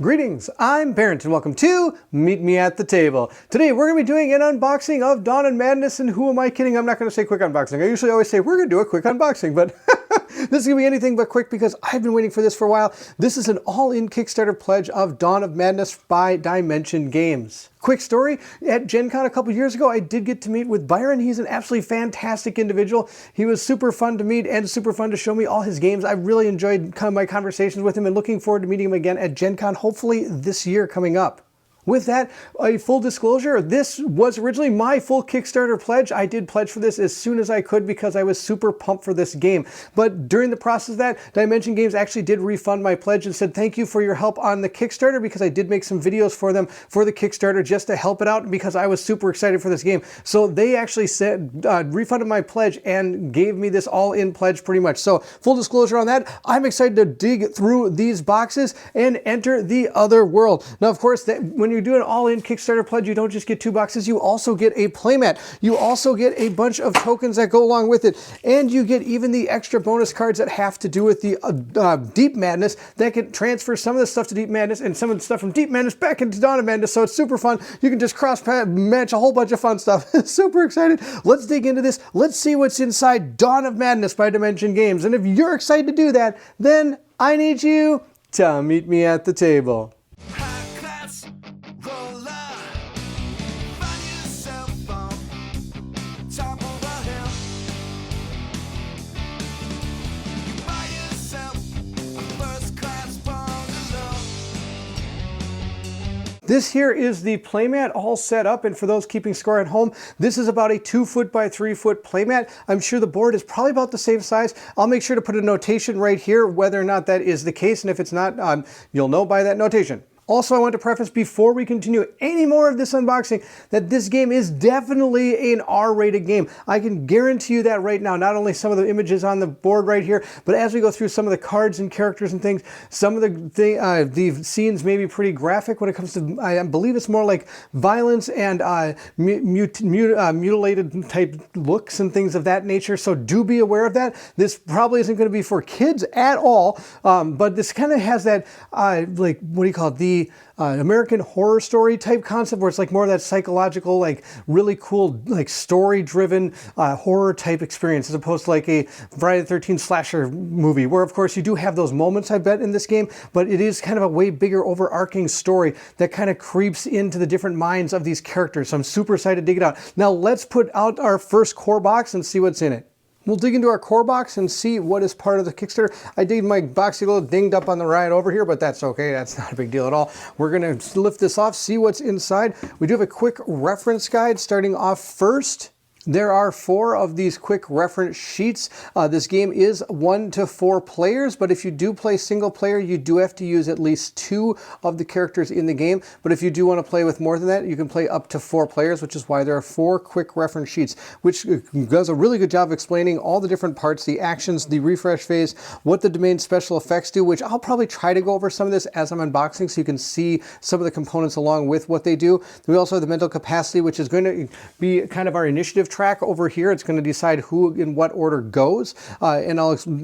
Greetings, I'm Barrett and welcome to Meet Me at the Table. Today we're going to be doing an unboxing of Dawn of Madness, and who am I kidding? I'm not going to say quick unboxing. I usually always say we're going to do a quick unboxing, but this is going to be anything but quick because I've been waiting for this for a while. This is an all-in Kickstarter pledge of Dawn of Madness by Dimension Games. Quick story, at Gen Con a couple years ago, I did get to meet with Byron. He's an absolutely fantastic individual. He was super fun to meet and super fun to show me all his games. I really enjoyed my conversations with him and looking forward to meeting him again at Gen Con, hopefully this year coming up. With that, a full disclosure, this was originally my full Kickstarter pledge. I did pledge for this as soon as I could because I was super pumped for this game. But during the process of that, Dimension Games actually did refund my pledge and said thank you for your help on the Kickstarter, because I did make some videos for them for the Kickstarter just to help it out because I was super excited for this game. So they actually said refunded my pledge and gave me this all-in pledge pretty much. So full disclosure on that, I'm excited to dig through these boxes and enter the other world. Now, of course, when you do an all-in Kickstarter pledge, you don't just get 2 boxes, you also get a playmat. You also get a bunch of tokens that go along with it, and you get even the extra bonus cards that have to do with the Deep Madness that can transfer some of the stuff to Deep Madness and some of the stuff from Deep Madness back into Dawn of Madness, so it's super fun. You can just cross-match a whole bunch of fun stuff. Super excited. Let's dig into this. Let's see what's inside Dawn of Madness by Dimension Games, and if you're excited to do that, then I need you to meet me at the table. This here is the playmat all set up, and for those keeping score at home, this is about a 2 foot by 3 foot playmat. I'm sure the board is probably about the same size. I'll make sure to put a notation right here whether or not that is the case, and if it's not, you'll know by that notation. Also, I want to preface before we continue any more of this unboxing that this game is definitely an R-rated game. I can guarantee you that right now. Not only some of the images on the board right here, but as we go through some of the cards and characters and things, some of the scenes may be pretty graphic when it comes to, I believe it's more like violence and mutilated type looks and things of that nature. So do be aware of that. This probably isn't going to be for kids at all, but this kind of has that, like, what do you call it? The American Horror Story type concept, where it's like more of that psychological, like really cool, like story-driven horror type experience, as opposed to like a Friday the 13th slasher movie, where of course you do have those moments, I bet, in this game, but it is kind of a way bigger overarching story that kind of creeps into the different minds of these characters. So I'm super excited to dig it out. Now let's put out our first core box and see what's in it. We'll dig into our core box and see what is part of the Kickstarter. I did my box a little dinged up on the ride over here, but that's okay. That's not a big deal at all. We're going to lift this off, see what's inside. We do have a quick reference guide starting off first. There are 4 of these quick reference sheets. This game is 1 to 4 players, but if you do play single player, you do have to use at least 2 of the characters in the game. But if you do want to play with more than that, you can play up to 4 players, which is why there are 4 quick reference sheets, which does a really good job of explaining all the different parts, the actions, the refresh phase, what the domain special effects do, which I'll probably try to go over some of this as I'm unboxing so you can see some of the components along with what they do. We also have the mental capacity, which is going to be kind of our initiative track over here. It's going to decide who in what order goes, and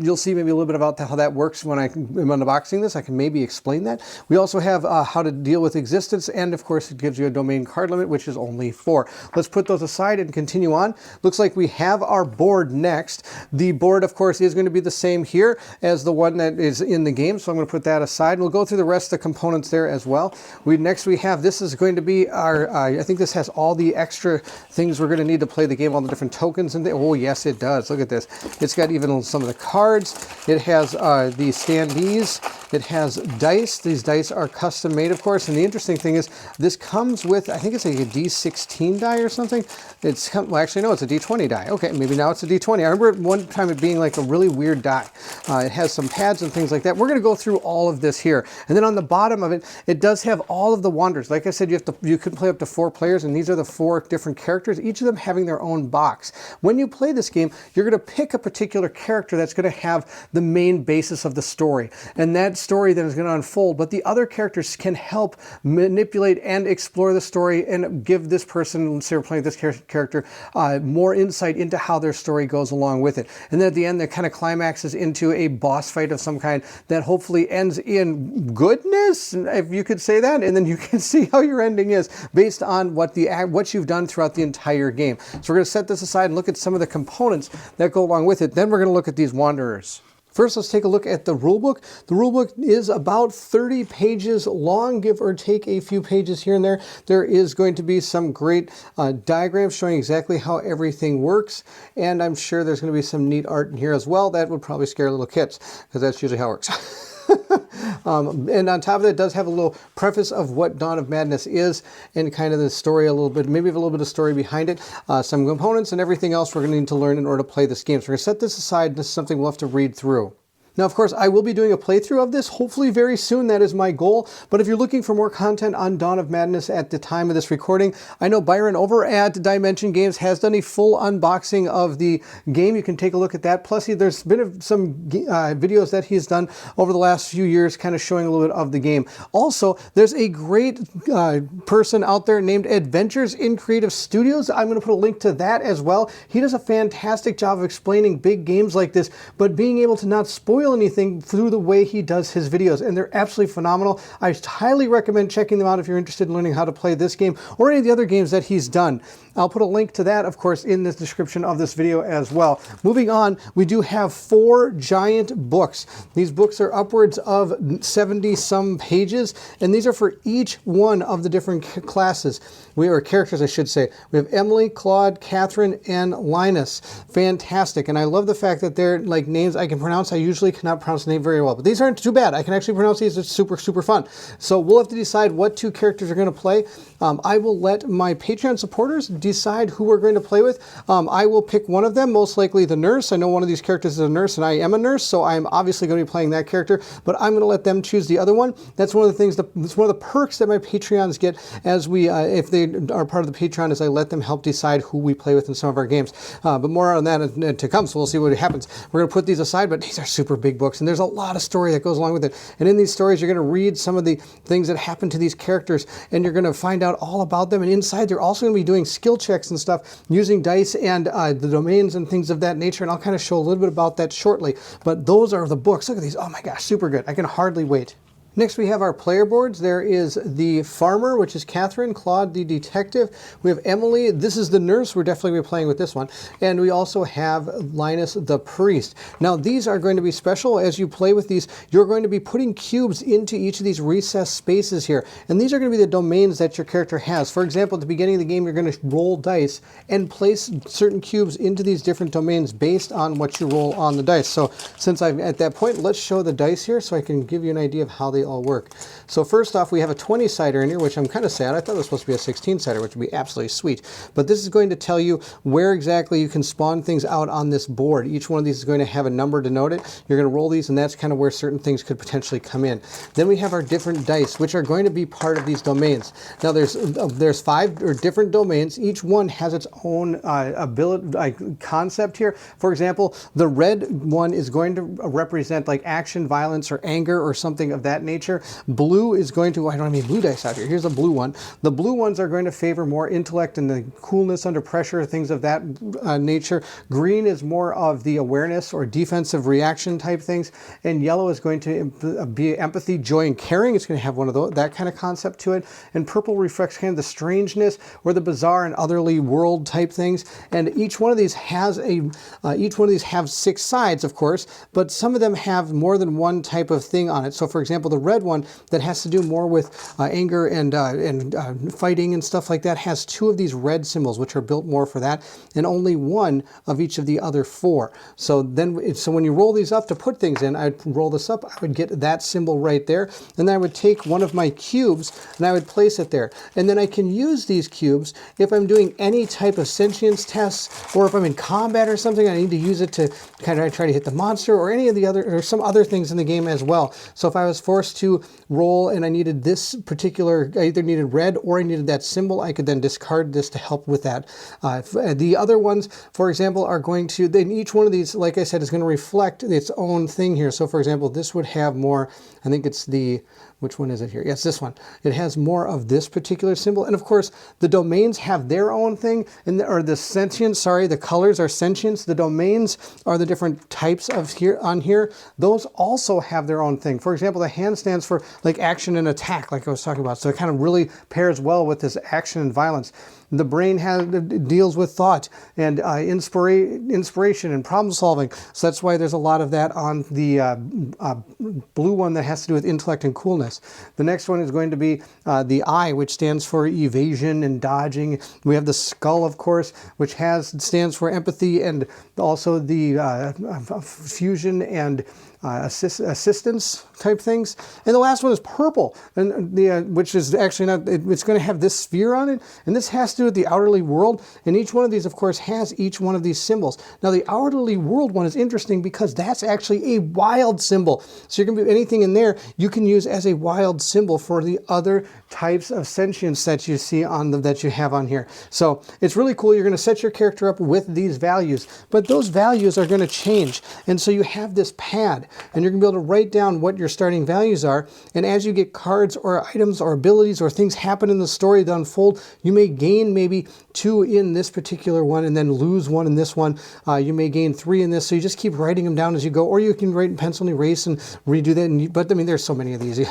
you'll see maybe a little bit about how that works when I'm unboxing this. I can maybe explain that. We also have how to deal with existence, and of course it gives you a domain card limit, which is only 4. Let's put those aside and continue on. Looks like we have our board next. The board, of course, is going to be the same here as the one that is in the game, so I'm going to put that aside. We'll go through the rest of the components there as well. Next we have, this is going to be our, I think this has all the extra things we're going to need to play the game, all the different tokens and oh yes it does. Look at this. It's got even some of the cards. It has the standees. It has dice. These dice are custom made, of course, and the interesting thing is this comes with, I think it's like a D16 die or something. Well, actually no, it's a D20 die. Okay, maybe now it's a D20. I remember one time it being like a really weird die. It has some pads and things like that. We're going to go through all of this here, and then on the bottom of it, it does have all of the wonders. Like I said, you can play up to 4 players, and these are the 4 different characters, each of them having their own box. When you play this game, you're going to pick a particular character that's going to have the main basis of the story. And that story then is going to unfold, but the other characters can help manipulate and explore the story and give this person, let's say we're playing this character, more insight into how their story goes along with it. And then at the end, that kind of climaxes into a boss fight of some kind that hopefully ends in goodness, if you could say that, and then you can see how your ending is based on what you've done throughout the entire game. So we're going to set this aside and look at some of the components that go along with it. Then we're going to look at these wanderers. First, let's take a look at the rulebook. The rulebook is about 30 pages long, give or take a few pages here and there. There is going to be some great diagrams showing exactly how everything works, and I'm sure there's going to be some neat art in here as well. That would probably scare little kids, because that's usually how it works. And on top of that, it does have a little preface of what Dawn of Madness is and kind of the story a little bit, maybe a little bit of story behind it, some components and everything else we're going to need to learn in order to play this game. So we're going to set this aside. This is something we'll have to read through. Now, of course, I will be doing a playthrough of this, hopefully very soon. That is my goal. But if you're looking for more content on Dawn of Madness at the time of this recording, I know Byron over at Dimension Games has done a full unboxing of the game. You can take a look at that. Plus, there's been some videos that he's done over the last few years kind of showing a little bit of the game. Also, there's a great person out there named Adventures in Creative Studios. I'm going to put a link to that as well. He does a fantastic job of explaining big games like this, but being able to not spoil anything through the way he does his videos, and they're absolutely phenomenal. I highly recommend checking them out if you're interested in learning how to play this game or any of the other games that he's done. I'll put a link to that, of course, in the description of this video as well. Moving on, we do have 4 giant books. These books are upwards of 70 some pages, and these are for each one of the different classes. Or characters, I should say. We have Emily, Claude, Catherine, and Linus. Fantastic. And I love the fact that they're like names I can pronounce. I usually cannot pronounce the name very well, but these aren't too bad. I can actually pronounce these. It's super, super fun. So we'll have to decide what 2 characters are going to play. I will let my Patreon supporters decide who we're going to play with. I will pick one of them, most likely the nurse. I know one of these characters is a nurse, and I am a nurse, so I'm obviously going to be playing that character, but I'm going to let them choose the other one. That's one of the things, that's one of the perks that my Patreons get as we, if they are part of the Patreon, is I let them help decide who we play with in some of our games. But more on that to come, so we'll see what happens. We're going to put these aside, but these are super big books, and there's a lot of story that goes along with it. And in these stories, you're going to read some of the things that happen to these characters, and you're going to find out all about them. And inside, they're also going to be doing skill checks and stuff using dice and the domains and things of that nature. And I'll kind of show a little bit about that shortly. But those are the books. Look at these. Oh my gosh, super good. I can hardly wait. Next, we have our player boards. There is the farmer, which is Catherine, Claude, the detective. We have Emily. This is the nurse. We're definitely going to be playing with this one. And we also have Linus, the priest. Now, these are going to be special. As you play with these, you're going to be putting cubes into each of these recessed spaces here. And these are going to be the domains that your character has. For example, at the beginning of the game, you're going to roll dice and place certain cubes into these different domains based on what you roll on the dice. So since I'm at that point, let's show the dice here so I can give you an idea of how they all work. So first off, we have a 20-sider in here, which I'm kind of sad. I thought it was supposed to be a 16-sider, which would be absolutely sweet. But this is going to tell you where exactly you can spawn things out on this board. Each one of these is going to have a number to denote it. You're going to roll these, and that's kind of where certain things could potentially come in. Then we have our different dice, which are going to be part of these domains. Now there's 5 or different domains. Each one has its own ability concept here. For example, the red one is going to represent like action, violence, or anger, or something of that nature. Blue is going to, I don't have any blue dice out here. Here's a blue one. The blue ones are going to favor more intellect and the coolness under pressure, things of that nature. Green is more of the awareness or defensive reaction type things. And yellow is going to be empathy, joy, and caring. It's going to have one of those, that kind of concept to it. And purple reflects kind of the strangeness or the bizarre and otherly world type things. And each one of these has have 6 sides, of course, but some of them have more than one type of thing on it. So for example, the red one that has to do more with anger and fighting and stuff like that has 2 of these red symbols, which are built more for that, and only 1 of each of the other 4. So then, so when you roll these up to put things in, I'd roll this up, I would get that symbol right there, and then I would take one of my cubes and I would place it there. And then I can use these cubes if I'm doing any type of sentience tests, or if I'm in combat or something, I need to use it to kind of try to hit the monster, or any of the other, or some other things in the game as well. So if I was forced forced to roll and I needed this particular, I either needed red or I needed that symbol, I could then discard this to help with that. The other ones, for example, are going to, then each one of these, like I said, is going to reflect its own thing here. So for example, this would have more, I think it's the, which one is it here? Yes, this one. It has more of this particular symbol. And of course, the domains have their own thing, or the sentience, sorry, the colors are sentience. The domains are the different types of here on here. Those also have their own thing. For example, the hand stands for like action and attack, like I was talking about. So it kind of really pairs well with this action and violence. The brain deals with thought and inspiration and problem solving. So that's why there's a lot of that on the blue one that has to do with intellect and coolness. The next one is going to be the eye, which stands for evasion and dodging. We have the skull, of course, which stands for empathy and also the fusion and assistance type things. And the last one is purple, and which is actually not, it's going to have this sphere on it, and this has to do with the outerly world, and each one of these, of course, has each one of these symbols. Now, the outerly world one is interesting because that's actually a wild symbol. So you're going to be anything in there you can use as a wild symbol for the other types of sentience that you see on that you have on here. So it's really cool. You're going to set your character up with these values, but those values are going to change. And so you have this pad, and you're going to be able to write down what your starting values are. And as you get cards or items or abilities or things happen in the story that unfold, you may gain maybe 2 in this particular one and then lose 1 in this one. You may gain 3 in this. So you just keep writing them down as you go, or you can write in pencil and erase and redo that. But I mean, there's so many of these.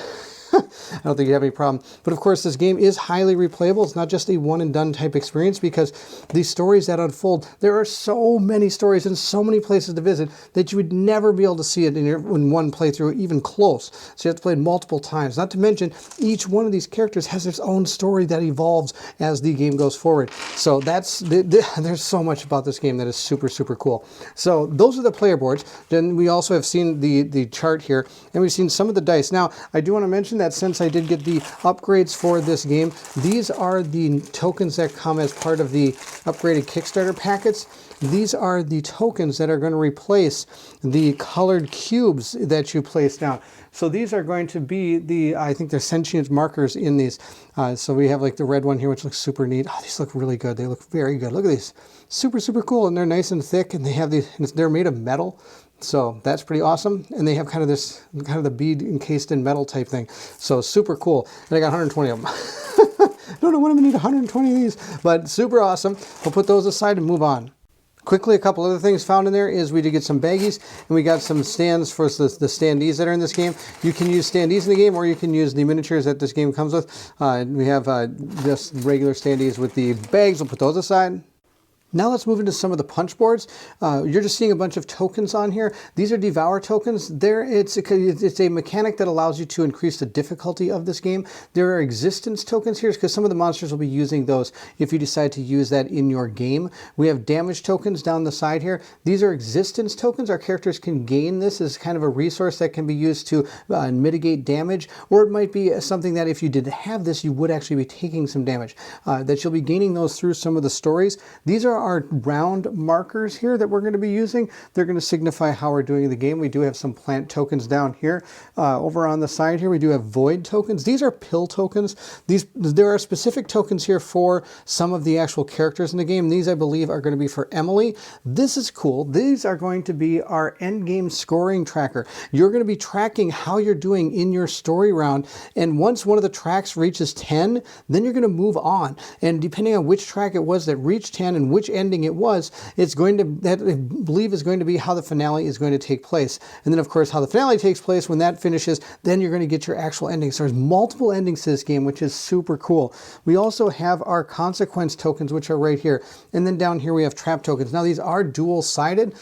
I don't think you have any problem. But of course, this game is highly replayable. It's not just a one and done type experience, because these stories that unfold, there are so many stories and so many places to visit that you would never be able to see it in one playthrough, even close. So you have to play it multiple times. Not to mention, each one of these characters has its own story that evolves as the game goes forward. So there's so much about this game that is super, super cool. So those are the player boards. Then we also have seen the chart here, and we've seen some of the dice. Now, I do want to mention that since I did get the upgrades for this game, these are the tokens that come as part of the upgraded Kickstarter packets. These are the tokens that are going to replace the colored cubes that you place down. So these are going to be I think they're sentient markers in these. So we have like the red one here, which looks super neat. Oh, these look really good. They look very good. Look at these. Super, super cool. And they're nice and thick, and they have these, they're made of metal. So that's pretty awesome. And they have kind of the bead encased in metal type thing. So super cool. And I got 120 of them. I don't know when I'm gonna need 120 of these, but super awesome. We'll put those aside and move on. Quickly, a couple other things found in there is we did get some baggies, and we got some stands for the standees that are in this game. You can use standees in the game, or you can use the miniatures that this game comes with. We have just regular standees with the bags. We'll put those aside. Now let's move into some of the punch boards. You're just seeing a bunch of tokens on here. These are Devour tokens. It's a mechanic that allows you to increase the difficulty of this game. There are existence tokens here because some of the monsters will be using those if you decide to use that in your game. We have damage tokens down the side here. These are existence tokens. Our characters can gain this as kind of a resource that can be used to mitigate damage, or it might be something that if you did have this, you would actually be taking some damage. That you'll be gaining those through some of the stories. These are our round markers here that we're going to be using. They're going to signify how we're doing the game. We do have some plant tokens down here. Over on the side here, we do have void tokens. These are pill tokens. There are specific tokens here for some of the actual characters in the game. These, I believe, are going to be for Emily. This is cool. These are going to be our end game scoring tracker. You're going to be tracking how you're doing in your story round, and once one of the tracks reaches 10, then you're going to move on. And depending on which track it was that reached 10 and which ending it was, that I believe is going to be how the finale is going to take place. And then of course how the finale takes place, when that finishes, then you're going to get your actual ending. So there's multiple endings to this game, which is super cool. We also have our consequence tokens, which are right here. And then down here we have trap tokens. Now these are dual-sided,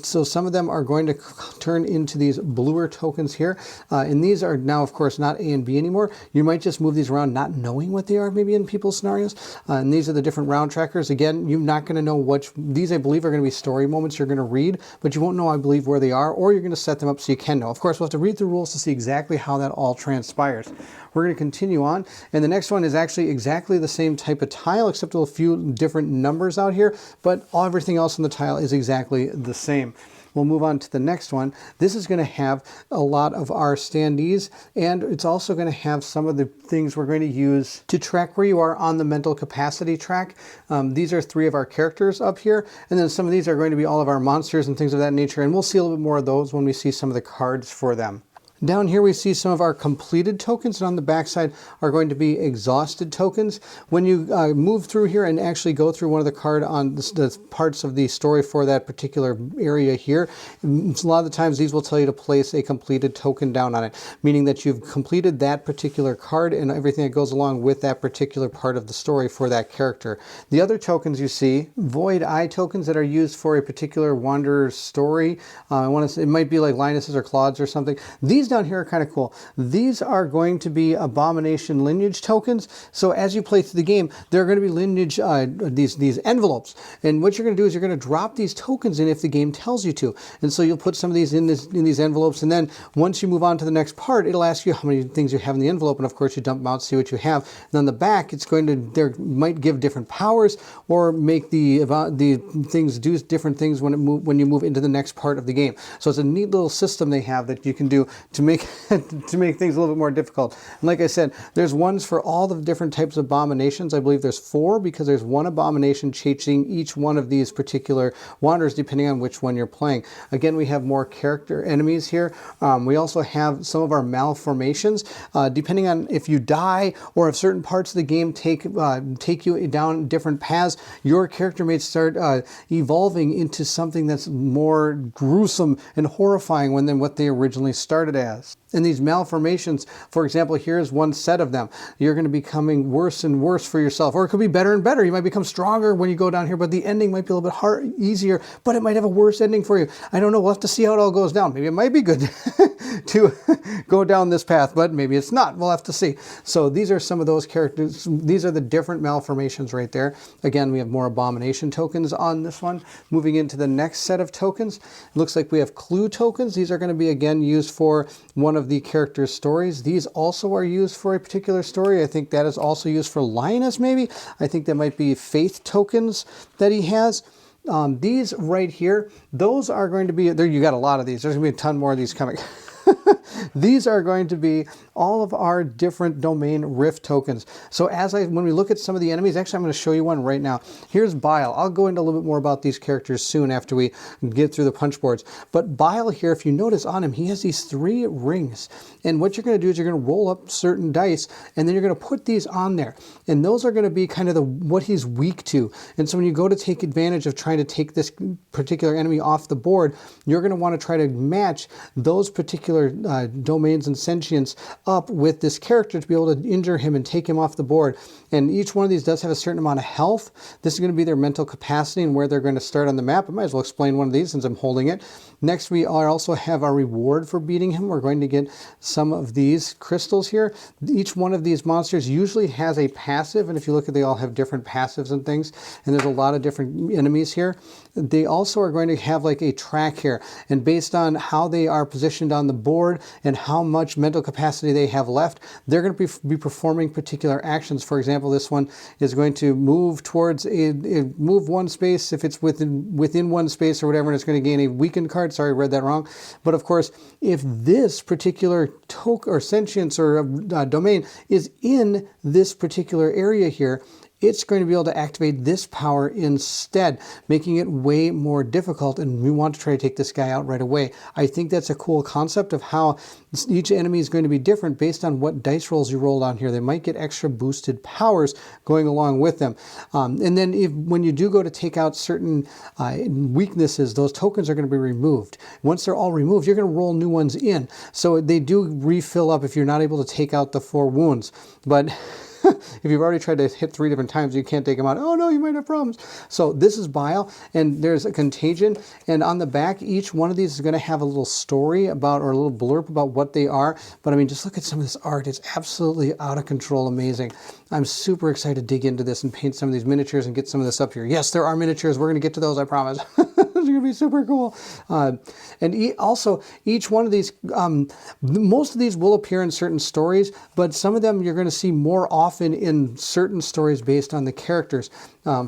so some of them are going to turn into these bluer tokens here. And these are now of course not A and B anymore. You might just move these around not knowing what they are maybe in people's scenarios. And these are the different round trackers. Again, you're not going to know these I believe are going to be story moments you're going to read, but you won't know, I believe, where they are, or you're going to set them up so you can know. Of course, we'll have to read the rules to see exactly how that all transpires. We're going to continue on, and the next one is actually exactly the same type of tile, except a few different numbers out here, but everything else on the tile is exactly the same. We'll move on to the next one. This is going to have a lot of our standees, and it's also going to have some of the things we're going to use to track where you are on the mental capacity track. These are 3 of our characters up here, and then some of these are going to be all of our monsters and things of that nature, and we'll see a little bit more of those when we see some of the cards for them. Down here we see some of our completed tokens, and on the back side are going to be exhausted tokens. When you move through here and actually go through one of the card on the parts of the story for that particular area here, a lot of the times these will tell you to place a completed token down on it, meaning that you've completed that particular card and everything that goes along with that particular part of the story for that character. The other tokens you see, void eye tokens that are used for a particular wanderer's story. It might be like Linus's or Claude's or something. These down here are kind of cool. These are going to be abomination lineage tokens. So as you play through the game, there are going to be lineage, these envelopes. And what you're going to do is you're going to drop these tokens in if the game tells you to. And so you'll put some of these in these envelopes. And then once you move on to the next part, it'll ask you how many things you have in the envelope. And of course you dump them out, see what you have. And on the back, there might give different powers or make the things do different things when you move into the next part of the game. So it's a neat little system they have that you can do to make things a little bit more difficult. And like I said, there's ones for all the different types of abominations. I believe there's 4 because there's one abomination chasing each one of these particular wanderers depending on which one you're playing. Again, we have more character enemies here. We also have some of our malformations. Depending on if you die or if certain parts of the game take you down different paths, your character may start evolving into something that's more gruesome and horrifying than what they originally started as. And these malformations, for example, here's one set of them. You're going to be becoming worse and worse for yourself, or it could be better and better. You might become stronger when you go down here, but the ending might be a little bit easier, but it might have a worse ending for you. I don't know. We'll have to see how it all goes down. Maybe it might be good to go down this path, but maybe it's not. We'll have to see. So these are some of those characters. These are the different malformations right there. Again, we have more abomination tokens on this one. Moving into the next set of tokens, it looks like we have clue tokens. These are going to be, again, used for one of the character's stories. These also are used for a particular story. I think that is also used for Linus, maybe. I think that might be faith tokens that he has. These right here, those are going to be, there you got a lot of these. There's going to be a ton more of these coming. These are going to be all of our different domain rift tokens. So when we look at some of the enemies, actually I'm going to show you one right now. Here's Bile. I'll go into a little bit more about these characters soon after we get through the punch boards. But Bile here, if you notice on him, he has these 3 rings. And what you're going to do is you're going to roll up certain dice, and then you're going to put these on there. And those are going to be kind of what he's weak to. And so when you go to take advantage of trying to take this particular enemy off the board, you're going to want to try to match those particular domains and sentience up with this character to be able to injure him and take him off the board. And each one of these does have a certain amount of health. This is going to be their mental capacity and where they're going to start on the map. I might as well explain one of these since I'm holding it. Next, we also have our reward for beating him. We're going to get some of these crystals here. Each one of these monsters usually has a passive, and if you look at, they all have different passives and things, and there's a lot of different enemies here. They also are going to have like a track here, and based on how they are positioned on the board and how much mental capacity they have left, they're going to be performing particular actions. For example, this one is going to move towards move one space if it's within one space or whatever, and it's going to gain a weakened card. Sorry, I read that wrong. But of course, if this particular token or sentience or domain is in this particular area here, it's going to be able to activate this power instead, making it way more difficult, and we want to try to take this guy out right away. I think that's a cool concept of how each enemy is going to be different based on what dice rolls you roll on here. They might get extra boosted powers going along with them. And then when you do go to take out certain weaknesses, those tokens are going to be removed. Once they're all removed, you're going to roll new ones in. So they do refill up if you're not able to take out the 4 wounds. But if you've already tried to hit 3 different times, you can't take them out. Oh no, you might have problems. So this is Bile, and there's a contagion. And on the back, each one of these is going to have a little story about, or a little blurb about what they are. But I mean, just look at some of this art. It's absolutely out of control amazing. I'm super excited to dig into this and paint some of these miniatures and get some of this up here. Yes, there are miniatures. We're going to get to those, I promise. It's going to be super cool. And also, each one of these, most of these will appear in certain stories, but some of them you're going to see more often in certain stories based on the characters.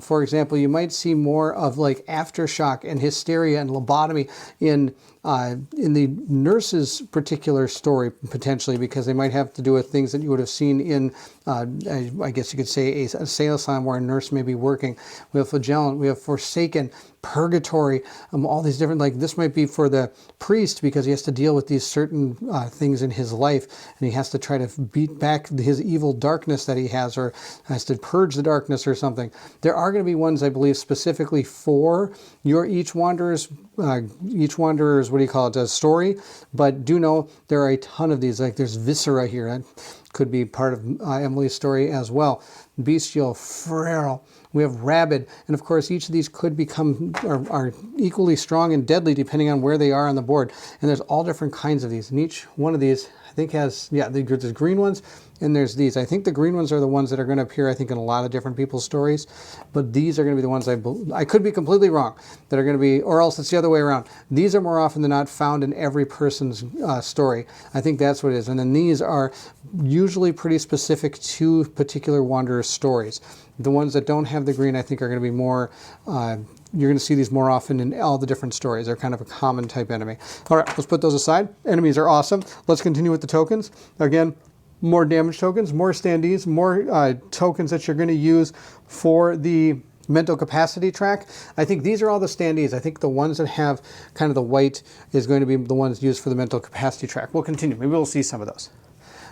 For example, you might see more of like aftershock and hysteria and lobotomy in the nurse's particular story, potentially, because they might have to do with things that you would have seen in, I guess you could say, a sales line where a nurse may be working. We have Flagellant, we have Forsaken, Purgatory, all these different, like this might be for the priest because he has to deal with these certain things in his life, and he has to try to beat back his evil darkness that he has, or has to purge the darkness or something. There are going to be ones, I believe, specifically for your each wanderer's, what do you call it, a story, but do know there are a ton of these. Like there's Viscera here, that could be part of Emily's story as well. Bestial, Feral, we have Rabid, and of course each of these could become, are equally strong and deadly depending on where they are on the board, and there's all different kinds of these, and each one of these I think has, yeah, there's green ones, and there's these. I think the green ones are the ones that are going to appear, I think, in a lot of different people's stories, but these are going to be the ones I could be completely wrong, that are going to be, or else it's the other way around. These are more often than not found in every person's story. I think that's what it is. And then these are usually pretty specific to particular wanderer stories. The ones that don't have the green, I think, are going to be more, you're going to see these more often in all the different stories. They're kind of a common type enemy. All right, let's put those aside. Enemies are awesome. Let's continue with the tokens. Again, more damage tokens, more standees, more tokens that you're going to use for the mental capacity track. I think these are all the standees. I think the ones that have kind of the white is going to be the ones used for the mental capacity track. We'll continue. Maybe we'll see some of those.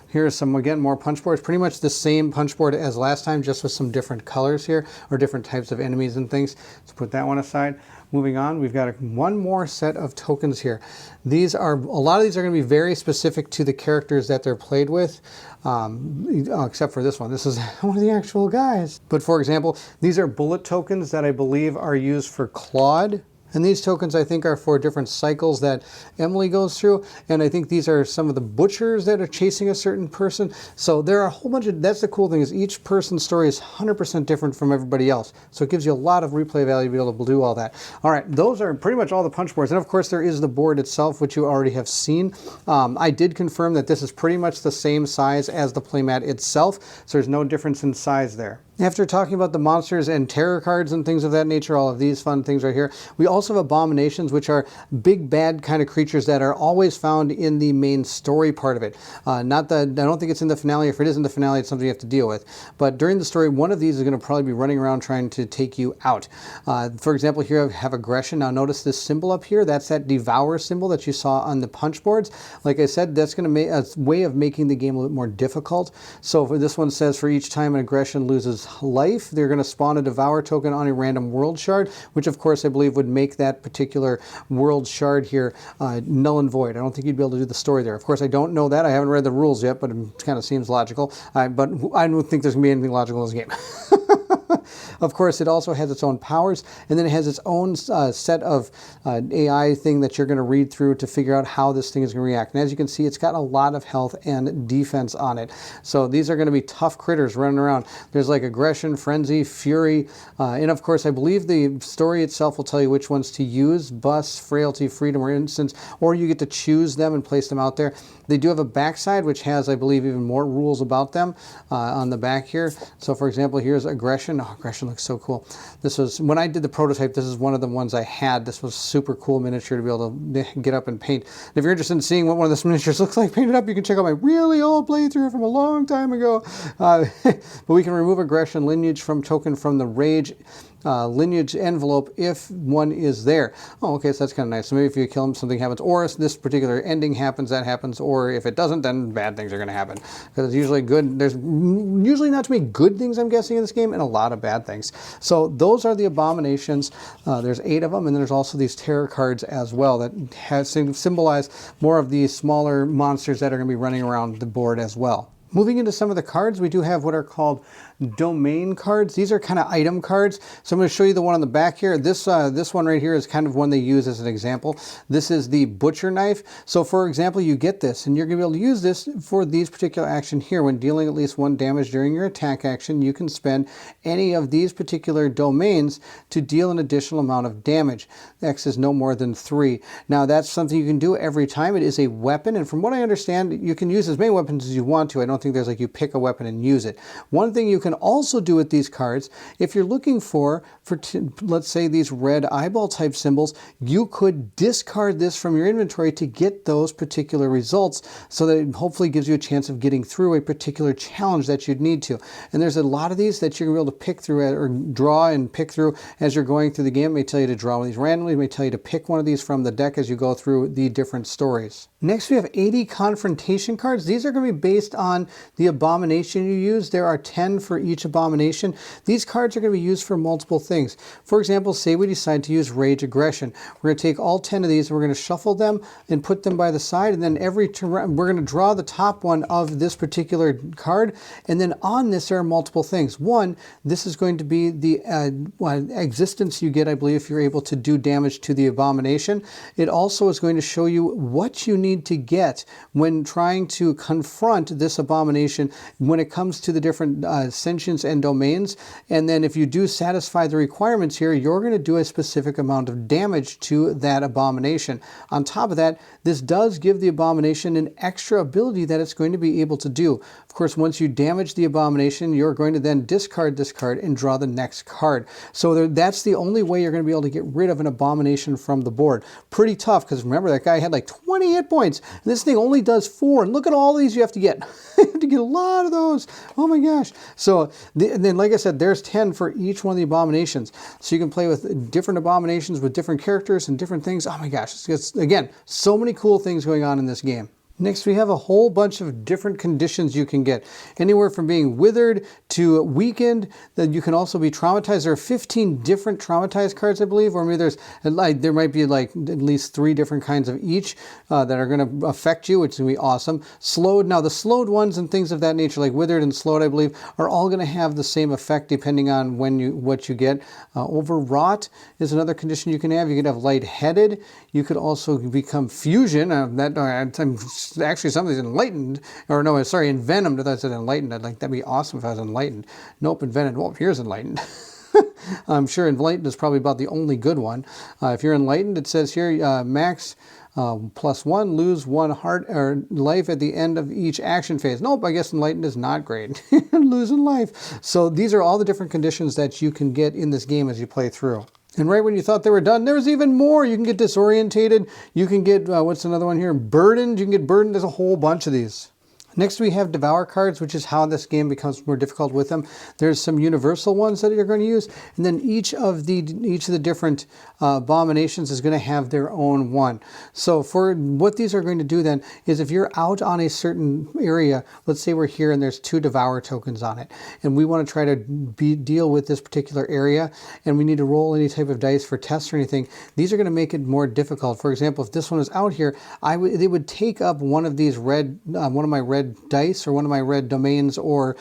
Here's some, again, more punch boards. Pretty much the same punch board as last time, just with some different colors here, or different types of enemies and things. Let's put that one aside. Moving on, we've got one more set of tokens here. These are, a lot of these are going to be very specific to the characters that they're played with, except for this one. This is one of the actual guys. But for example, these are bullet tokens that I believe are used for Claude. And these tokens, I think, are for different cycles that Emily goes through. And I think these are some of the butchers that are chasing a certain person. So there are a whole bunch of, that's the cool thing, is each person's story is 100% different from everybody else. So it gives you a lot of replay value to be able to do all that. All right, those are pretty much all the punch boards. And of course, there is the board itself, which you already have seen. I did confirm that this is pretty much the same size as the playmat itself. So there's no difference in size there. After talking about the monsters and terror cards and things of that nature, all of these fun things right here, we also have abominations, which are big bad kind of creatures that are always found in the main story part of it. I don't think it's in the finale. If it is in the finale, it's something you have to deal with. But during the story, one of these is going to probably be running around trying to take you out. For example, here I have aggression. Now notice this symbol up here. That's that devour symbol that you saw on the punch boards. Like I said, that's going to make a way of making the game a little bit more difficult. So for this one says, for each time an aggression loses life, they're going to spawn a devour token on a random world shard, which of course I believe would make that particular world shard here null and void. I don't think you'd be able to do the story there. Of course, I don't know that. I haven't read the rules yet, but it kind of seems logical. But I don't think there's going to be anything logical in this game. Of course, it also has its own powers, and then it has its own set of AI thing that you're going to read through to figure out how this thing is going to react. And as you can see, it's got a lot of health and defense on it. So these are going to be tough critters running around. There's like aggression, frenzy, fury, and of course, I believe the story itself will tell you which ones to use: bust, frailty, freedom, or instance, or you get to choose them and place them out there. They do have a backside, which has, I believe, even more rules about them on the back here. So for example, here's aggression. Oh, aggression looks so cool. This was, when I did the prototype, this is one of the ones I had. This was super cool miniature to be able to get up and paint. And if you're interested in seeing what one of these miniatures looks like painted up, you can check out my really old playthrough from a long time ago. But we can remove aggression lineage from token from the rage lineage envelope if one is there. Oh, okay, so that's kind of nice. So maybe if you kill him, something happens, or if this particular ending happens, that happens, or if it doesn't, then bad things are going to happen. Because it's usually good. There's usually not too many good things, I'm guessing, in this game, and a lot of bad things. So those are the abominations. There's 8 of them, and then there's also these terror cards as well that symbolize more of these smaller monsters that are going to be running around the board as well. Moving into some of the cards, we do have what are called domain cards. These are kind of item cards. So I'm going to show you the one on the back here. This one right here is kind of one they use as an example. This is the butcher knife. So for example, you get this, and you're going to be able to use this for these particular action here. When dealing at least 1 damage during your attack action, you can spend any of these particular domains to deal an additional amount of damage. X is no more than 3. Now that's something you can do every time. It is a weapon, and from what I understand, you can use as many weapons as you want to. I don't think think there's like you pick a weapon and use it. One thing you can also do with these cards, if you're looking for let's say these red eyeball type symbols, you could discard this from your inventory to get those particular results, so that it hopefully gives you a chance of getting through a particular challenge that you'd need to. And there's a lot of these that you're going to be able to pick through or draw and pick through as you're going through the game. It may tell you to draw one of these randomly, it may tell you to pick one of these from the deck as you go through the different stories. Next, we have 80 Confrontation cards. These are going to be based on the abomination you use. There are 10 for each abomination. These cards are going to be used for multiple things. For example, say we decide to use Rage Aggression. We're going to take all 10 of these and we're going to shuffle them and put them by the side, and then every turn we're going to draw the top one of this particular card, and then on this there are multiple things. One, this is going to be the existence you get, I believe, if you're able to do damage to the abomination. It also is going to show you what you need to get when trying to confront this abomination when it comes to the different sentience and domains. And then if you do satisfy the requirements here, you're going to do a specific amount of damage to that abomination. On top of that, this does give the abomination an extra ability that it's going to be able to do. Of course, once you damage the abomination, you're going to then discard this card and draw the next card. So that's the only way you're going to be able to get rid of an abomination from the board. Pretty tough, because remember, that guy had like 20 hit points, and this thing only does 4, and look at all these you have to get. You have to get a lot of those. Oh my gosh. So and then, like I said, there's 10 for each one of the abominations. So you can play with different abominations with different characters and different things. Oh my gosh. It's again, so many cool things going on in this game. Next, we have a whole bunch of different conditions you can get. Anywhere from being withered to weakened, that you can also be traumatized. There are 15 different traumatized cards, I believe, or maybe there might be like at least 3 different kinds of each that are going to affect you, which is going to be awesome. Slowed, now the slowed ones and things of that nature, like withered and slowed, I believe, are all going to have the same effect depending on what you get. Overwrought is another condition you can have. You could have lightheaded. You could also become fusion. Actually, somebody's enlightened, or no, sorry, envenomed. I thought I said enlightened. That'd be awesome if I was enlightened. Nope, envenomed. Well, here's enlightened. I'm sure enlightened is probably about the only good one. If you're enlightened, it says here, max +1, lose 1 heart or life at the end of each action phase. Nope, I guess enlightened is not great. Losing life. So these are all the different conditions that you can get in this game as you play through. And right when you thought they were done, there's even more. You can get disorientated. You can get, what's another one here? Burdened. You can get burdened. There's a whole bunch of these. Next, we have Devour cards, which is how this game becomes more difficult with them. There's some universal ones that you're going to use, and then each of the different abominations is going to have their own one. So for what these are going to do then is, if you're out on a certain area, let's say we're here and there's 2 Devour tokens on it, and we want to try to deal with this particular area, and we need to roll any type of dice for tests or anything, these are going to make it more difficult. For example, if this one is out here, it would take up one of these one of my red dice, or one of my red domains or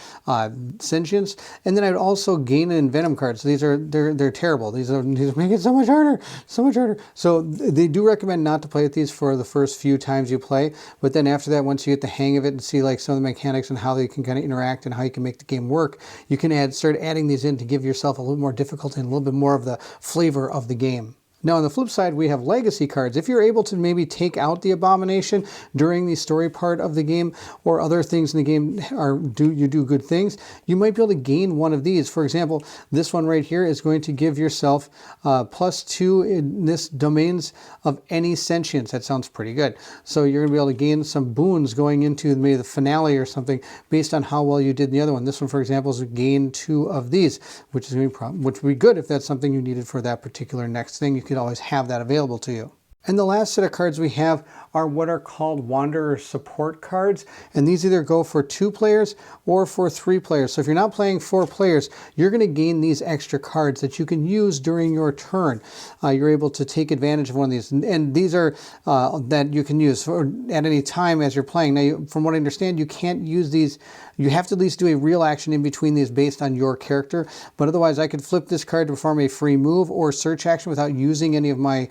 sentience, and then I would also gain an envenom card. So they're terrible. These make it so much harder, so much harder. So they do recommend not to play with these for the first few times you play, but then after that, once you get the hang of it and see like some of the mechanics and how they can kind of interact and how you can make the game work, you can start adding these in to give yourself a little more difficulty and a little bit more of the flavor of the game. Now, on the flip side, we have legacy cards. If you're able to maybe take out the abomination during the story part of the game, or other things in the game you do good things, you might be able to gain one of these. For example, this one right here is going to give yourself +2 in this domains of any sentience. That sounds pretty good. So you're going to be able to gain some boons going into maybe the finale or something based on how well you did in the other one. This one, for example, is gain 2 of these, which would be good if that's something you needed for that particular next thing. You could always have that available to you. And the last set of cards we have are what are called Wanderer support cards. And these either go for 2 players or for 3 players. So if you're not playing 4 players, you're going to gain these extra cards that you can use during your turn. You're able to take advantage of one of these. And these are that you can use at any time as you're playing. Now, from what I understand, you can't use these. You have to at least do a real action in between these based on your character. But otherwise, I could flip this card to perform a free move or search action without using any of my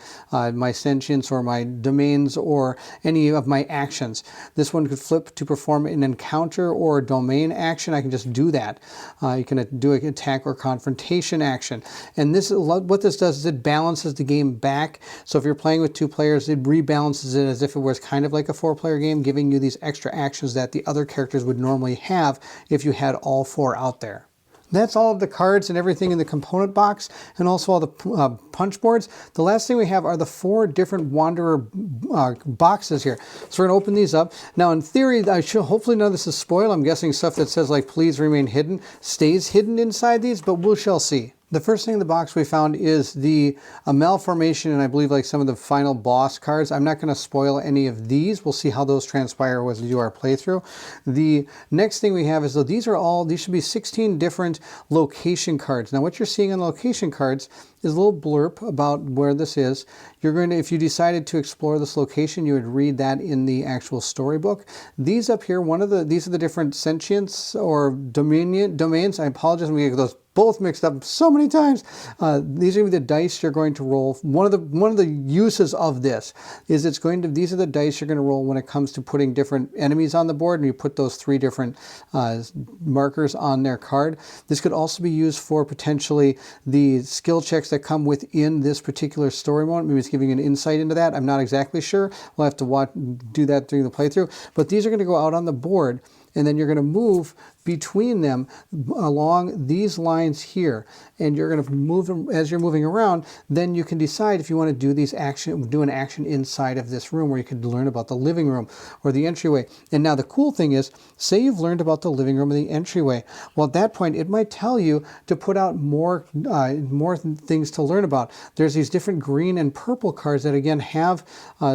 sentience or my domains or for any of my actions. This one could flip to perform an encounter or domain action. I can just do that. You can do an attack or confrontation action. And this, what this does is it balances the game back. So if you're playing with 2 players, it rebalances it as if it was kind of like a 4-player game, giving you these extra actions that the other characters would normally have if you had all 4 out there. That's all of the cards and everything in the component box, and also all the punch boards. The last thing we have are the 4 different Wanderer boxes here. So we're going to open these up. Now, in theory, hopefully none of this is spoiled. I'm guessing stuff that says, like, please remain hidden stays hidden inside these, but we shall see. The first thing in the box we found is the Malformation, and I believe like some of the final boss cards. I'm not going to spoil any of these. We'll see how those transpire as we do our playthrough. The next thing we have is, though, these should be 16 different location cards. Now, what you're seeing on the location cards is a little blurb about where this is. You're going to, if you decided to explore this location, you would read that in the actual storybook. These up here, these are the different sentience or domains. I apologize when we get those both mixed up so many times. These are the dice you're going to roll. One of the uses of this is these are the dice you're going to roll when it comes to putting different enemies on the board, and you put those 3 different markers on their card. This could also be used for potentially the skill checks that come within this particular story mode. Maybe it's giving you an insight into that. I'm not exactly sure. We'll have to do that during the playthrough. But these are going to go out on the board, and then you're going to move between them along these lines here, and you're going to move them as you're moving around. Then you can decide if you want to do an action inside of this room, where you could learn about the living room or the entryway. And now the cool thing is, say you've learned about the living room or the entryway. Well, at that point, it might tell you to put out more things to learn about. There's these different green and purple cards that again have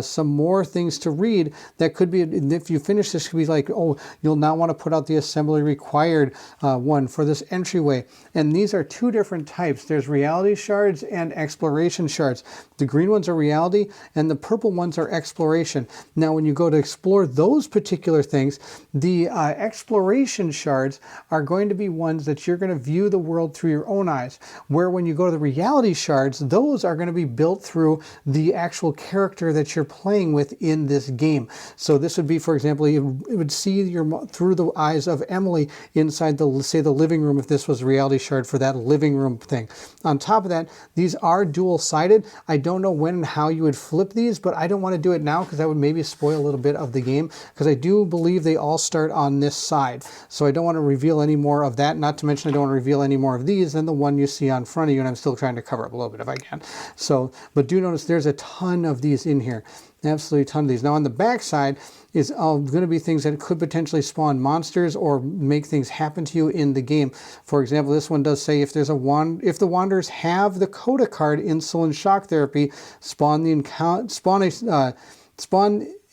some more things to read. That could be, if you finish this, could be like, oh, you'll now want to put out the assembly required one for this entryway. And these are 2 different types. There's reality shards and exploration shards. The green ones are reality and the purple ones are exploration. Now, when you go to explore those particular things, the exploration shards are going to be ones that you're going to view the world through your own eyes, where when you go to the reality shards, those are going to be built through the actual character that you're playing with in this game. So this would be, for example, it would see through the eyes of Emily inside say the living room, if this was a reality shard for that living room thing. On top of that, these are dual-sided. I don't know when and how you would flip these, but I don't want to do it now because that would maybe spoil a little bit of the game, because I do believe they all start on this side. So I don't want to reveal any more of that. Not to mention I don't want to reveal any more of these than the one you see on front of you, and I'm still trying to cover up a little bit if I can. So, but do notice there's a ton of these in here. Absolutely a ton of these. Now on the back side is going to be things that could potentially spawn monsters or make things happen to you in the game. For example, this one does say if the Wanderers have the Coda card, Insulin Shock Therapy, spawn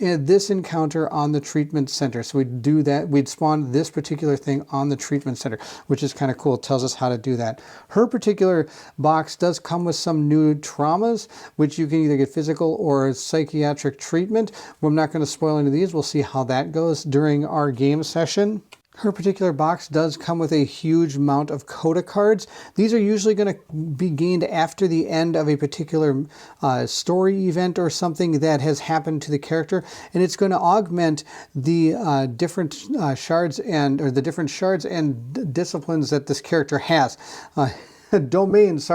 this encounter on the treatment center. So we'd do that. We'd spawn this particular thing on the treatment center, which is kind of cool. It tells us how to do that. Her particular box does come with some new traumas, which you can either get physical or psychiatric treatment. I'm not going to spoil any of these. We'll see how that goes during our game session. Her particular box does come with a huge amount of Coda cards. These are usually going to be gained after the end of a particular story event or something that has happened to the character, and it's going to augment the different shards and disciplines that this character has. Domains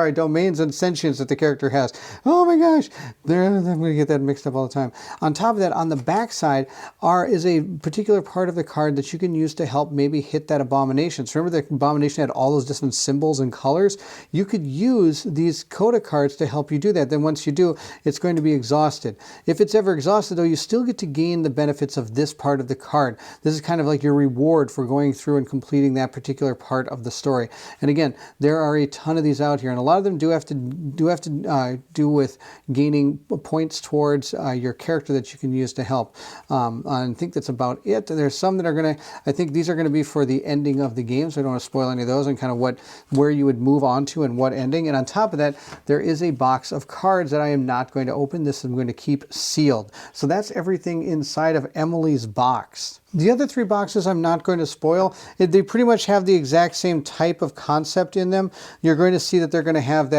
and sentience that the character has. Oh my gosh, I'm going to get that mixed up all the time. On top of that, on the back side is a particular part of the card that you can use to help maybe hit that abomination. So remember the abomination had all those different symbols and colors? You could use these Coda cards to help you do that. Then once you do, it's going to be exhausted. If it's ever exhausted, though, you still get to gain the benefits of this part of the card. This is kind of like your reward for going through and completing that particular part of the story. And again, there are a ton of these out here, and a lot of them do have to do with gaining points towards your character that you can use to help. I think that's about it. There's some that are going to, I think these are going to be for the ending of the game, so I don't want to spoil any of those, and kind of where you would move on to and what ending. And on top of that, there is a box of cards that I am not going to open. This I'm going to keep sealed. So that's everything inside of Emily's box. The other three boxes I'm not going to spoil. They pretty much have the exact same type of concept in them. You're going to see that they're going to have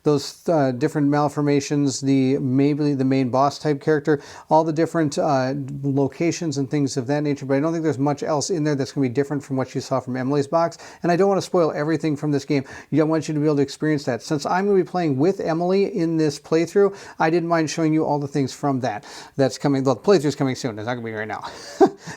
those different malformations, maybe the main boss type character, all the different locations and things of that nature. But I don't think there's much else in there that's going to be different from what you saw from Emily's box. And I don't want to spoil everything from this game. I want you to be able to experience that. Since I'm going to be playing with Emily in this playthrough, I didn't mind showing you all the things from that's coming. The playthrough's coming soon. It's not going to be right now.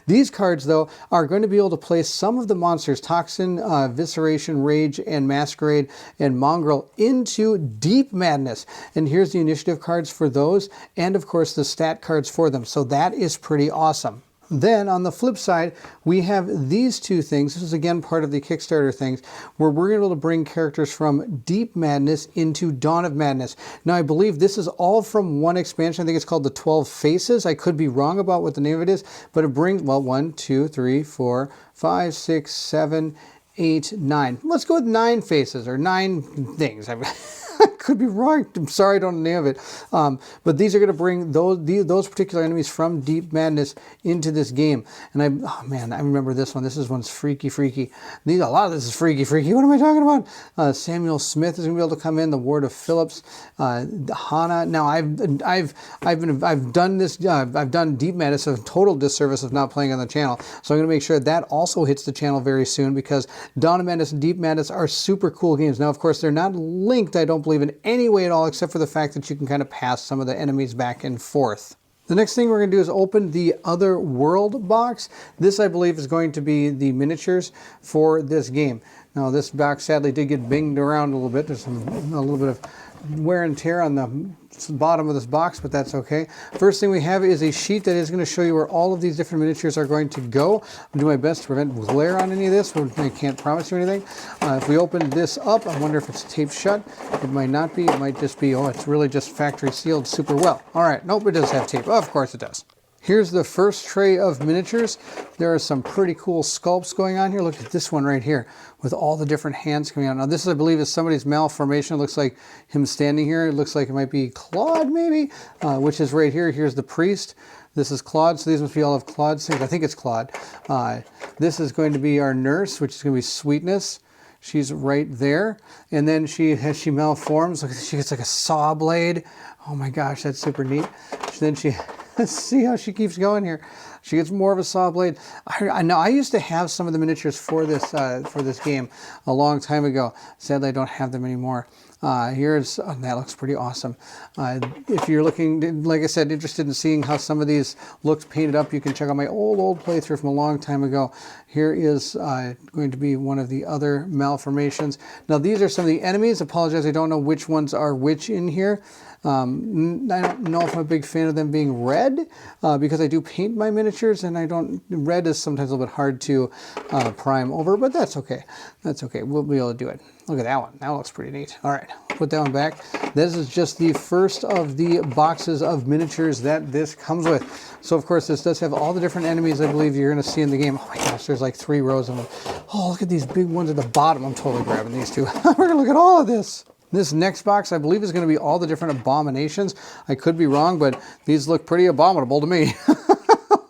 These cards, though, are going to be able to place some of the monsters, Toxin, Visceration, Rage, and Masquerade, and Mongrel, into Deep Madness. And here's the initiative cards for those, and of course the stat cards for them. So that is pretty awesome. Then on the flip side, we have these two things. This is again part of the Kickstarter things, where we're able to bring characters from Deep Madness into Dawn of Madness. Now I believe this is all from one expansion. I think it's called the 12 Faces. I could be wrong about what the name of it is, but it brings, well, 1, 2, 3, 4, 5, 6, 7, 8, 9. Let's go with 9 faces or 9 things. I could be wrong. I'm sorry, I don't know the name of it. But these are going to bring those particular enemies from Deep Madness into this game. And oh man, I remember this one. This one's freaky. A lot of this is freaky. What am I talking about? Samuel Smith is going to be able to come in. The Ward of Phillips, Hana. Now I've done this. I've done Deep Madness a total disservice of not playing on the channel. So I'm going to make sure that also hits the channel very soon, because Dawn of Madness and Deep Madness are super cool games. Now, of course, they're not linked, I don't believe, in any way at all, except for the fact that you can kind of pass some of the enemies back and forth. The next thing we're going to do is open the Other World box. This, I believe, is going to be the miniatures for this game. Now, this box sadly did get binged around a little bit. There's a little bit of wear and tear on the bottom of this box, but that's okay. First thing we have is a sheet that is going to show you where all of these different miniatures are going to go. I'll do my best to prevent glare on any of this. I can't promise you anything. If we open this up, I wonder if it's taped shut. It might not be. It might just be, oh, it's really just factory sealed super well. All right, nope, it does have tape. Oh, of course it does. Here's the first tray of miniatures. There are some pretty cool sculpts going on here. Look at this one right here with all the different hands coming out. Now this, I believe, is somebody's malformation. It looks like him standing here. It looks like it might be Claude maybe, which is right here. Here's the priest. This is Claude, so these must be all of Claude's things. I think it's Claude. This is going to be our nurse, which is going to be Sweetness. She's right there. And then she malforms. Look, she gets like a saw blade. Oh my gosh, that's super neat. Then let's see how she keeps going here. She gets more of a saw blade. I know I used to have some of the miniatures for this game a long time ago. Sadly, I don't have them anymore. That looks pretty awesome. If you're looking, like I said, interested in seeing how some of these looked painted up, you can check out my old playthrough from a long time ago. Here is going to be one of the other malformations. Now these are some of the enemies. Apologize, I don't know which ones are which in here. I don't know if I'm a big fan of them being red, because I do paint my miniatures, and red is sometimes a little bit hard to prime over, but that's okay. That's okay. We'll be able to do it. Look at that one. That looks pretty neat. All right, put that one back. This is just the first of the boxes of miniatures that this comes with. So, of course, this does have all the different enemies I believe you're going to see in the game. Oh my gosh, there's like 3 rows of them. Oh, look at these big ones at the bottom. I'm totally grabbing these two. We're going to look at all of this. This next box, I believe, is going to be all the different abominations. I could be wrong, but these look pretty abominable to me.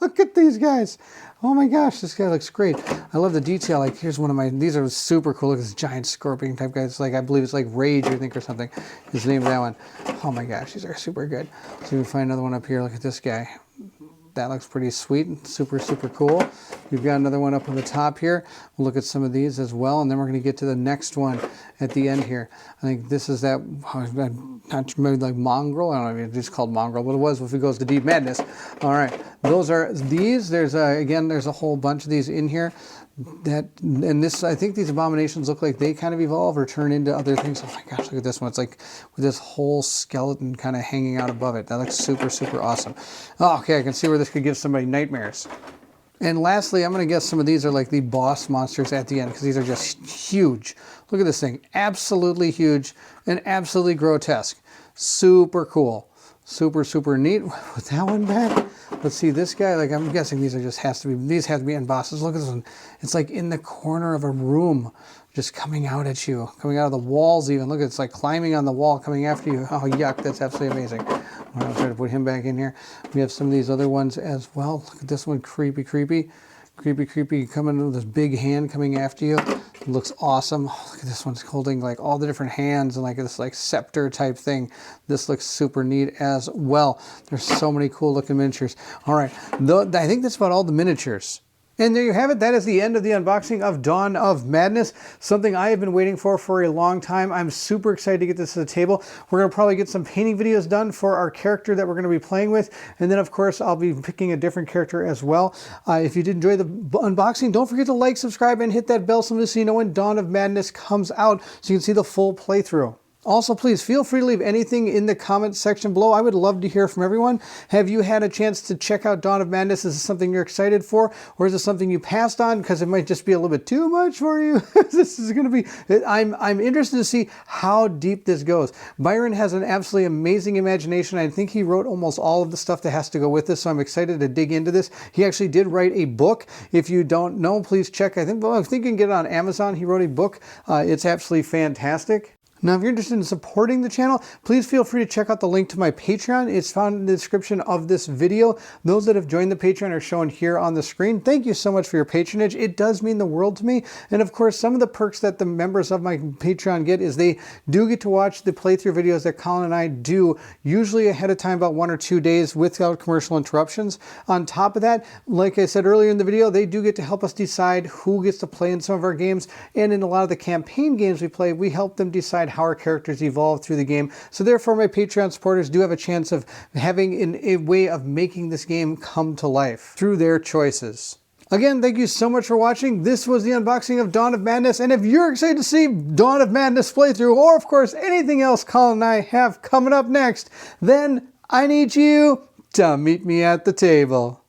Look at these guys. Oh my gosh, this guy looks great. I love the detail. Like, here's one of these are super cool. Look at this giant scorpion type guy. It's like, I believe it's like Rage, I think, or something. Is the name of that one. Oh my gosh, these are super good. So we find another one up here. Look at this guy. That looks pretty sweet, super cool. We've got another one up on the top here. We'll look at some of these as well, and then we're going to get to the next one at the end here. I think this is that, not maybe like Mongrel. I don't know if it's called Mongrel, but it was if it goes to Deep Madness. All right, those are these. There's a whole bunch of these in here. I think these abominations look like they kind of evolve or turn into other things. Oh my gosh, look at this one. It's like with this whole skeleton kind of hanging out above it. That looks super awesome. Oh, okay, I can see where this could give somebody nightmares. And lastly, I'm going to guess some of these are like the boss monsters at the end, because these are just huge. Look at this thing. Absolutely huge and absolutely grotesque. Super cool. Super neat. Put that one back. Let's see this guy. Like, I'm guessing these have to be end bosses. Look at this one. It's like in the corner of a room, just coming out at you, coming out of the walls even. Look, it's like climbing on the wall, coming after you. Oh, yuck. That's absolutely amazing. I'll try to put him back in here. We have some of these other ones as well. Look at this one. Creepy. Creepy, creepy, coming with this big hand coming after you. It looks awesome. Oh, look at this one's holding like all the different hands and like this like scepter type thing. This looks super neat as well. There's so many cool looking miniatures. All right, I think that's about all the miniatures. And there you have it. That is the end of the unboxing of Dawn of Madness, something I have been waiting for a long time. I'm super excited to get this to the table. We're going to probably get some painting videos done for our character that we're going to be playing with. And then, of course, I'll be picking a different character as well. If you did enjoy the unboxing, don't forget to like, subscribe, and hit that bell so you know when Dawn of Madness comes out so you can see the full playthrough. Also, please feel free to leave anything in the comments section below. I would love to hear from everyone. Have you had a chance to check out Dawn of Madness? Is this something you're excited for? Or is this something you passed on because it might just be a little bit too much for you? This is going to be... I'm interested to see how deep this goes. Byron has an absolutely amazing imagination. I think he wrote almost all of the stuff that has to go with this, so I'm excited to dig into this. He actually did write a book. If you don't know, please check. I think you can get it on Amazon. He wrote a book. It's absolutely fantastic. Now, if you're interested in supporting the channel, please feel free to check out the link to my Patreon. It's found in the description of this video. Those that have joined the Patreon are shown here on the screen. Thank you so much for your patronage. It does mean the world to me. And of course, some of the perks that the members of my Patreon get is they do get to watch the playthrough videos that Colin and I do, usually ahead of time, about 1 or 2 days without commercial interruptions. On top of that, like I said earlier in the video, they do get to help us decide who gets to play in some of our games. And in a lot of the campaign games we play, we help them decide how our characters evolve through the game. So therefore, my Patreon supporters do have a chance of having a way of making this game come to life through their choices. Again, thank you so much for watching. This was the unboxing of Dawn of Madness. And if you're excited to see Dawn of Madness playthrough, or of course anything else Colin and I have coming up next, then I need you to meet me at the table.